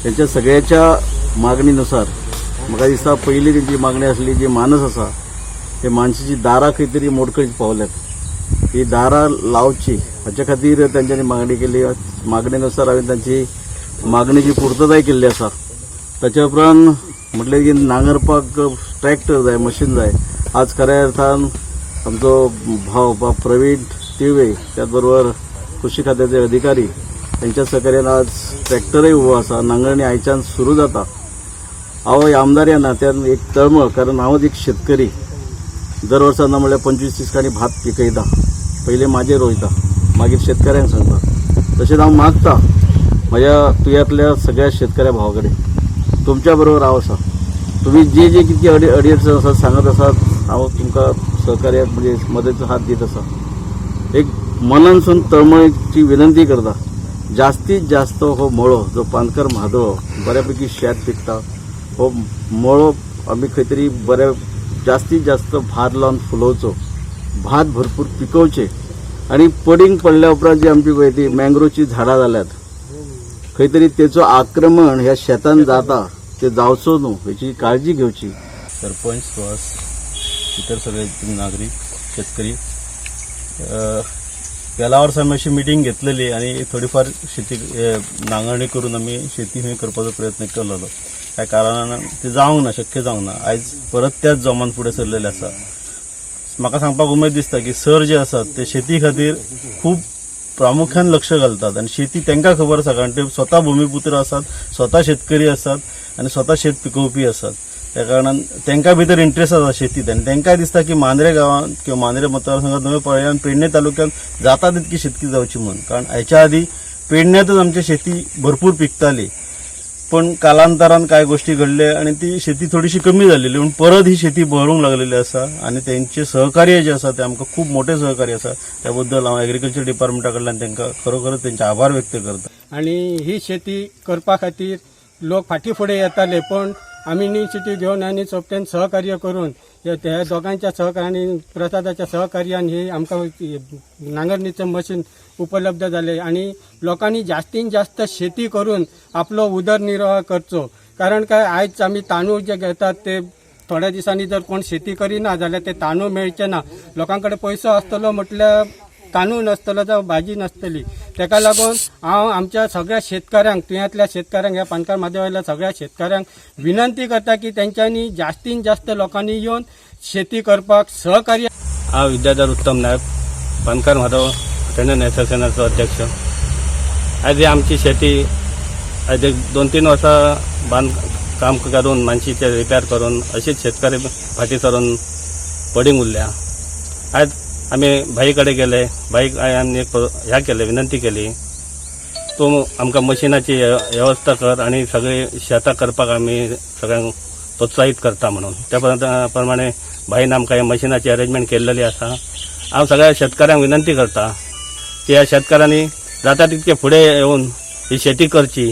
त्यांच्या सगळ्याच्या मागणीनुसार म्हाका दिसता पहिली त्यांची मागणी असली जी मानस असा ते माणसाची दारां खंय तरी मोडकळीत पावल्यात ही दारां लावची हाच्या खातीर त्यांच्यानी मागणी केली मागणीनुसार हांवें तांची मागणीची पूर्तताय केल्ली आसा ताच्या उपरांत म्हटलें की नांगरपाक ट्रॅक्टर जाय मशीन जाय आज खऱ्या अर्थान आमचो भाव प्रवीण तिळवे त्याचबरोबर कृषी खात्याचे अधिकारी त्यांच्या सहकार्यान आज ट्रॅक्टरय उबो आसा नांगरणी आयच्यान सुरू जाता हांव आमदार ह्या नात्यान एक तळमळ कारण हांवच एक शेतकरी दर वर्सा ना म्हणल्यार 25-30 दिसांनी भात पिकयता पयलें माजेर रोयता मागीर शेतकऱ्यांक सांगता तशेंच हांव मागता म्हज्या तुय्यांतल्या सगळ्या शेतकऱ्या भावा कडेन तुमच्या बरोबर हांव आसा तुम्ही जे जे कितली अडचण आसात सांगत आसात हांव तुमकां सहकार्याक म्हणजे मदतीचो हात दित आसा एक मनानसून तळमळीची विनंती करता जास्तीत जास्त हो मळो जो पानकर म्हादळो बऱ्यापैकी शेत पिकता हो मळो आमी खंय तरी बऱ्या जास्तीत जास्त भार लावन फुलोवचो भात भरपूर पिकोवचे आणि पडींग पडल्या उपरांत जी आमची पळय ती मँग्रोवची झाडां जाल्यात खंय तरी तेचो आक्रमण ह्या शेतान जाता ते जावचो न्हू हेची काळजी घेवची सरपंच सुहास इतर सगळे नागरिक शेतकरी गेल्या वर्सा आमी अशी मिटींग घेतलेली आणि थोडीफार शेती नांगरणी करून आमी शेती खंय करपाचो प्रयत्न केलेलो काय कारणान ते जावंक ना शक्य जावंक ना आयज परत त्याच जोमान फुडें सरलेले आसा म्हाका सांगपाक उमेद दिसता की सर जे आसात ते शेती खातीर खूब प्रामुख्यान लक्ष घालतात आणि शेती तांकां खबर आसा कारण ते स्वता भूमिपुत्र आसात स्वता शेतकरी आसात आणि स्वता शेत पिकोवपी आसात त्या कारणान तांकां भितर इंट्रस्ट आसा शेतीत आनी तांकांय दिसता की मांद्रे गांवांत किंवा मांद्रे मतदारसंघात नवे पर्यायान पेडणे तालुक्यांत जाता तितकी शेतकी जावची म्हणून कारण हेच्या आधी पेडण्यातच आमची शेती भरपूर पिकताली पण कालांतरान काय गोष्टी घडल्या आणि ती शेती थोडीशी कमी झालेली म्हणून परत ही शेती बहरूंक लागलेली आसा आणि त्यांचे सहकार्य जे आसा ते आमकां खूप मोठे सहकार्य आसा त्याबद्दल हांव एग्रीकल्चर डिपार्टमेंटा कडल्यान तांकां खरोखरच त्यांचे आभार व्यक्त करता आणि ही शेती करपा खातीर लोक फाटी फुडें येताले पण आमी इनिशिएटीव घेवन आनी सोबत्यान सहकार्य करून ह्या दोगांच्या सहकार्यान प्रसादाच्या सहकार्यान ही आमकां नांगरणीचें मशीन उपलब्ध जाले आणि लोकांनी जास्तीत जास्त शेती करून आपलो उदरनिर्वाह करचो कारण काय आयज आमी तांदूळ जे घेतात ते थोड्या दिसांनी जर कोण शेती करिना जाल्यार ते तांदूळ मेळचे ना लोकांकडे पयसो आसतलो म्हटल्यार तांदूळ नासतलो जावं भाजी नासतली तेका लागून हांव आमच्या सगळ्या शेतकऱ्यांक तुयांतल्या शेतकऱ्यांक ह्या पानकार म्हादेवाल्या सगळ्या शेतकऱ्यांक विनंती करता की तेंच्यांनी जास्तीत जास्त लोकांनी येवन शेती करपाक सहकार्य हांव विद्याधर उत्तम नायक पानकार म्हादेव टेंडर असोसिएशनाचो अध्यक्ष आज ही आमची शेती आज 2-3 वर्सां बांदकाम करून मानशीचे रिपेर करून अशीच शेतकरी फाटी सरून पडींग उरल्या आज आमी भाई कडेन गेले भाईक आमी एक ह्या केले विनंती केली तूं आमकां मशिनाची वेवस्था कर आनी सगळी शेतां करपाक आमी सगळ्यांक प्रोत्साहीत करता म्हणून त्या प्रमाणे भाईन आमकां ह्या मशिनाची अरेंजमेंट केल्लेली आसा हांव सगळ्या शेतकऱ्यांक विनंती करता की ह्या शेतकऱ्यांनी जाता तितके फुडें येवन ही शेती करची